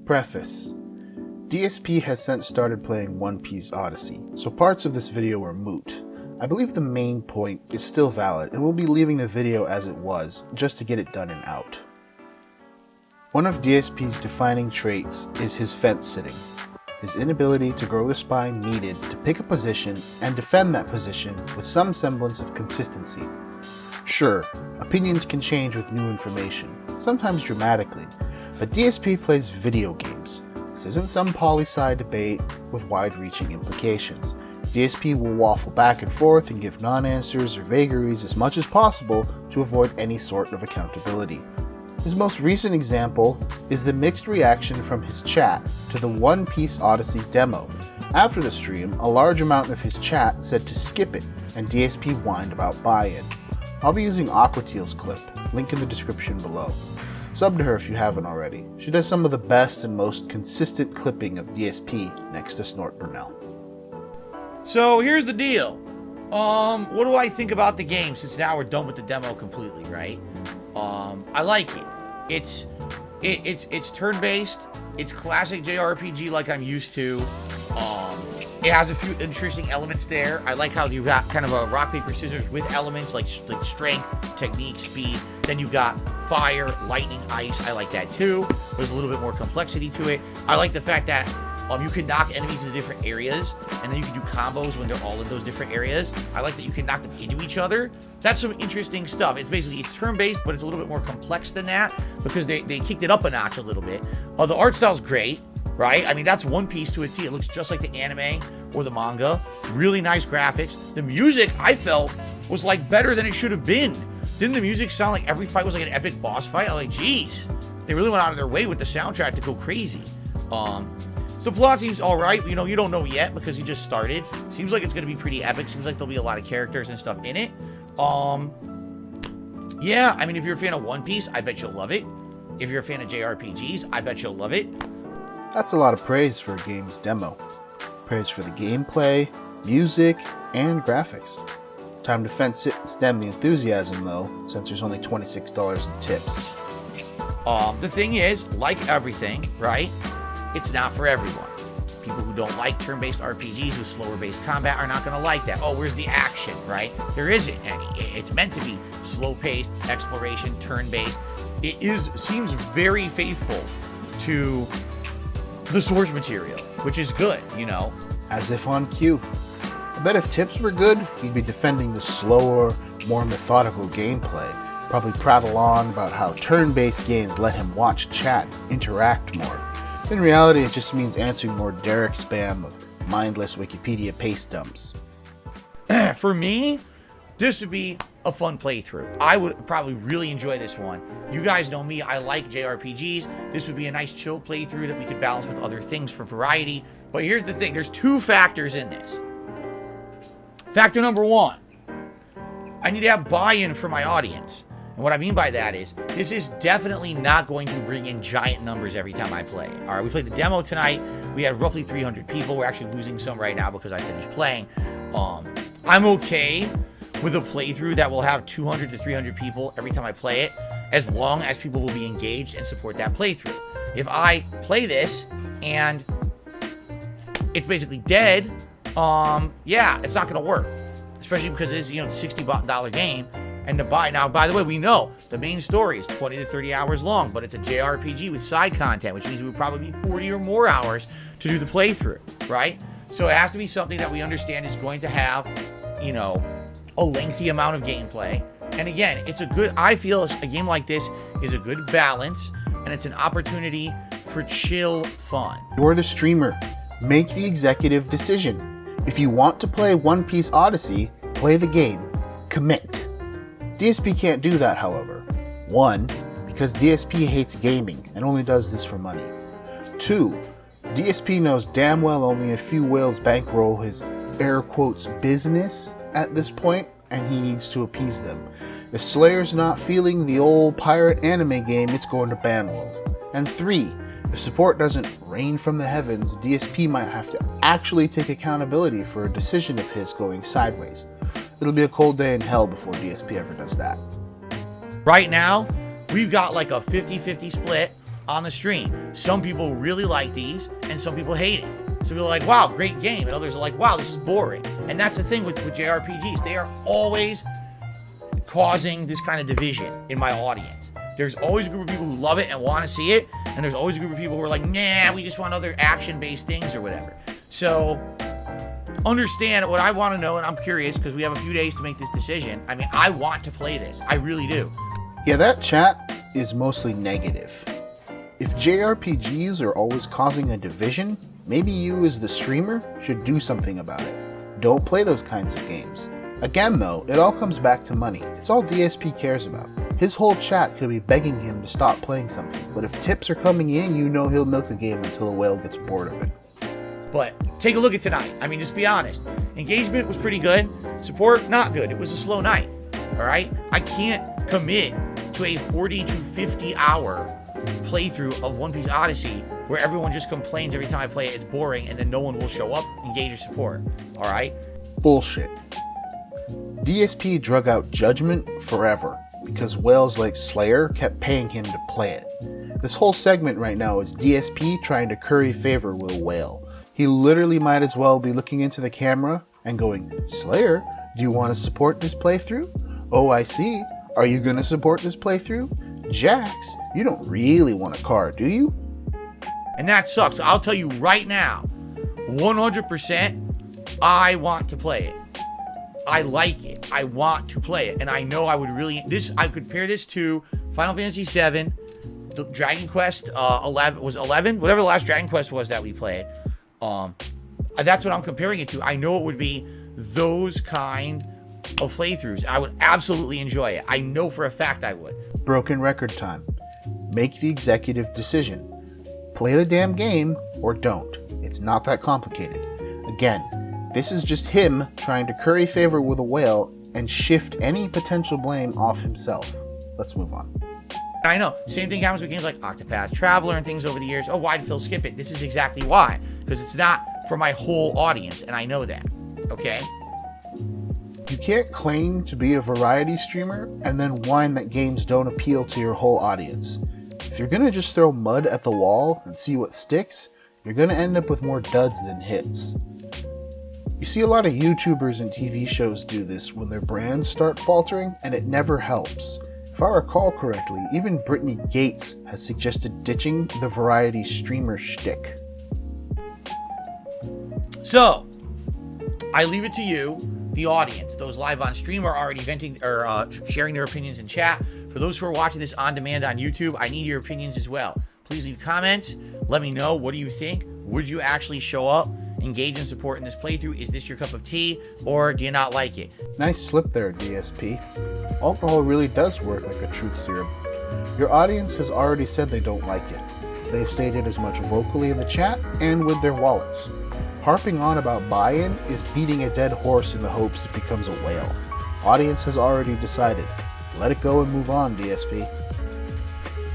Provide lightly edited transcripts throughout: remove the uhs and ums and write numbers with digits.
Preface. DSP has since started playing One Piece Odyssey, so parts of this video are moot. I believe the main point is still valid, and we'll be leaving the video as it was, just to get it done and out. One of DSP's defining traits is his fence sitting. His inability to grow the spine needed to pick a position and defend that position with some semblance of consistency. Sure, opinions can change with new information, sometimes dramatically, but DSP plays video games. This isn't some poli-sci debate with wide-reaching implications. DSP will waffle back and forth and give non-answers or vagaries as much as possible to avoid any sort of accountability. His most recent example is the mixed reaction from his chat to the One Piece Odyssey demo. After the stream, a large amount of his chat said to skip it, and DSP whined about buy-in. I'll be using Aquateal's clip, link in the description below. Sub to her if you haven't already. She does some of the best and most consistent clipping of DSP next to Snort Burnell. So here's the deal. What do I think about the game since now we're done with the demo completely, right? I like it. It's turn-based. It's classic JRPG like I'm used to. It has a few interesting elements there. I like how you've got kind of a rock, paper, scissors with elements like strength, technique, speed. Then you've got fire, lightning, ice. I like that too. There's a little bit more complexity to it. I like the fact that you can knock enemies into different areas, and then you can do combos when they're all in those different areas. I like that you can knock them into each other. That's some interesting stuff. It's turn-based, but it's a little bit more complex than that because they kicked it up a notch a little bit. The art style's great, right? I mean, that's One Piece to a T. It looks just like the anime or the manga. Really nice graphics. The music, I felt, was like better than it should have been. Didn't the music sound like every fight was like an epic boss fight? I'm like, geez, they really went out of their way with the soundtrack to go crazy. The plot seems alright. You don't know yet because you just started. Seems like it's going to be pretty epic. Seems like there'll be a lot of characters and stuff in it. Yeah, I mean, if you're a fan of One Piece, I bet you'll love it. If you're a fan of JRPGs, I bet you'll love it. That's a lot of praise for a game's demo. Praise for the gameplay, music, and graphics. Time to fence it and stem the enthusiasm, though, since there's only $26 in tips. The thing is, like everything, right? It's not for everyone. People who don't like turn-based RPGs with slower-based combat are not going to like that. Oh, where's the action, right? There isn't any. It's meant to be slow-paced, exploration, turn-based. Seems very faithful to the source material, which is good, As if on cue. I bet if tips were good, he'd be defending the slower, more methodical gameplay. Probably prattle on about how turn-based games let him watch chat, interact more. In reality, it just means answering more Derek spam of mindless Wikipedia paste dumps. For me, this would be a fun playthrough. I would probably really enjoy this one. You guys know me, I like JRPGs. This would be a nice chill playthrough that we could balance with other things for variety. But here's the thing, there's two factors in this. Factor number one, I need to have buy-in from my audience. And what I mean by that is, this is definitely not going to bring in giant numbers every time I play it. All right, we played the demo tonight. We had roughly 300 people. We're actually losing some right now because I finished playing. I'm okay with a playthrough that will have 200 to 300 people every time I play it, as long as people will be engaged and support that playthrough. If I play this and it's basically dead, yeah, it's not going to work. Especially because it's, a $60 game. And to buy, now, by the way, we know the main story is 20 to 30 hours long, but it's a JRPG with side content, which means it would probably be 40 or more hours to do the playthrough, right? So it has to be something that we understand is going to have, a lengthy amount of gameplay. And again, I feel a game like this is a good balance, and it's an opportunity for chill fun. You're the streamer. Make the executive decision. If you want to play One Piece Odyssey, play the game. Commit. DSP can't do that, however. 1, because DSP hates gaming and only does this for money. 2, DSP knows damn well only a few whales bankroll his air quotes business at this point, and he needs to appease them. If Slayer's not feeling the old pirate anime game, it's going to Banworld. And 3, if support doesn't rain from the heavens, DSP might have to actually take accountability for a decision of his going sideways. It'll be a cold day in hell before DSP ever does that. Right now, we've got like a 50-50 split on the stream. Some people really like these, and some people hate it. Some people are like, wow, great game, and others are like, wow, this is boring. And that's the thing with JRPGs. They are always causing this kind of division in my audience. There's always a group of people who love it and want to see it, and there's always a group of people who are like, nah, we just want other action-based things or whatever. So understand what I want to know, and I'm curious because we have a few days to make this decision. I mean, I want to play this. I really do. Yeah, that chat is mostly negative. If JRPGs are always causing a division, maybe you as the streamer should do something about it. Don't play those kinds of games. Again though, it all comes back to money. It's all DSP cares about. His whole chat could be begging him to stop playing something, but if tips are coming in, you know he'll milk a game until a whale gets bored of it. But take a look at tonight. I mean, just be honest. Engagement was pretty good. Support, not good. It was a slow night. All right? I can't commit to a 40 to 50 hour playthrough of One Piece Odyssey where everyone just complains every time I play it, it's boring, and then no one will show up, engage, or support. All right? Bullshit. DSP drug out Judgment forever because whales like Slayer kept paying him to play it. This whole segment right now is DSP trying to curry favor with a whale. He literally might as well be looking into the camera and going, Slayer, do you want to support this playthrough? Oh, I see. Are you going to support this playthrough? Jax, you don't really want a car, do you? And that sucks. I'll tell you right now, 100%, I want to play it. I like it. I want to play it. And I know I would really, I could pair this to Final Fantasy VII, the Dragon Quest 11, was 11? Whatever the last Dragon Quest was that we played. That's what I'm comparing it to. I know it would be those kind of playthroughs. I would absolutely enjoy it. I know for a fact I would. Broken record time. Make the executive decision. Play the damn game or don't. It's not that complicated. Again, this is just him trying to curry favor with a whale and shift any potential blame off himself. Let's move on. I know. Same thing happens with games like Octopath Traveler and things over the years. Oh, why'd Phil skip it? This is exactly why. Because it's not for my whole audience, and I know that. Okay? You can't claim to be a variety streamer and then whine that games don't appeal to your whole audience. If you're gonna just throw mud at the wall and see what sticks, you're gonna end up with more duds than hits. You see a lot of YouTubers and TV shows do this when their brands start faltering, and it never helps. If I recall correctly, even Brittany Gates has suggested ditching the variety streamer shtick. So, I leave it to you, the audience. Those live on stream are already venting or sharing their opinions in chat. For those who are watching this on demand on YouTube, I need your opinions as well. Please leave comments. Let me know, what do you think? Would you actually show up, engage and support in this playthrough? Is this your cup of tea, or do you not like it? Nice slip there, DSP. Alcohol really does work like a truth serum. Your audience has already said they don't like it. They've stated as much vocally in the chat and with their wallets. Harping on about buy-in is beating a dead horse in the hopes it becomes a whale. Audience has already decided. Let it go and move on, DSP.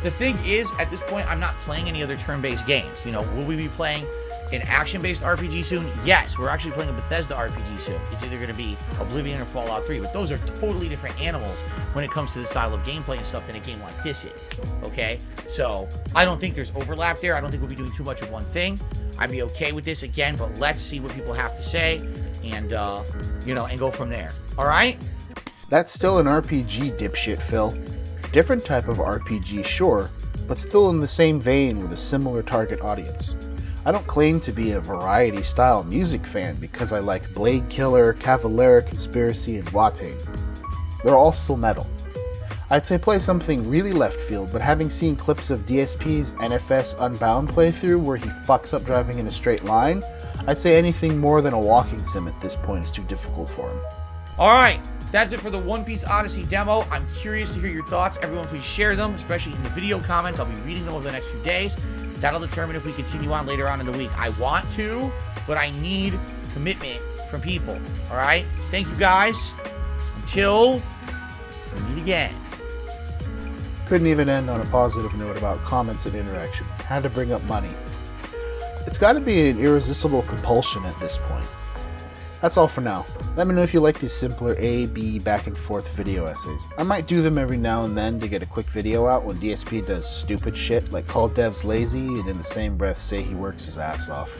The thing is, at this point, I'm not playing any other turn-based games. You know, will we be playing an action-based RPG soon? Yes, we're actually playing a Bethesda RPG soon. It's either going to be Oblivion or Fallout 3, but those are totally different animals when it comes to the style of gameplay and stuff than a game like this is, okay? So, I don't think there's overlap there. I don't think we'll be doing too much of one thing. I'd be okay with this again, but let's see what people have to say and, you know, and go from there. All right? That's still an RPG, dipshit Phil. Different type of RPG, sure, but still in the same vein with a similar target audience. I don't claim to be a variety-style music fan because I like Blade Killer, Cavalera, Conspiracy, and Watain. They're all still metal. I'd say play something really left field, but having seen clips of DSP's NFS Unbound playthrough where he fucks up driving in a straight line, I'd say anything more than a walking sim at this point is too difficult for him. Alright, that's it for the One Piece Odyssey demo. I'm curious to hear your thoughts. Everyone please share them, especially in the video comments. I'll be reading them over the next few days. That'll determine if we continue on later on in the week. I want to, but I need commitment from people. Alright? Thank you guys. Until we meet again. Couldn't even end on a positive note about comments and interaction. Had to bring up money. It's got to be an irresistible compulsion at this point. That's all for now. Let me know if you like these simpler A, B, back and forth video essays. I might do them every now and then to get a quick video out when DSP does stupid shit like call devs lazy and in the same breath say he works his ass off.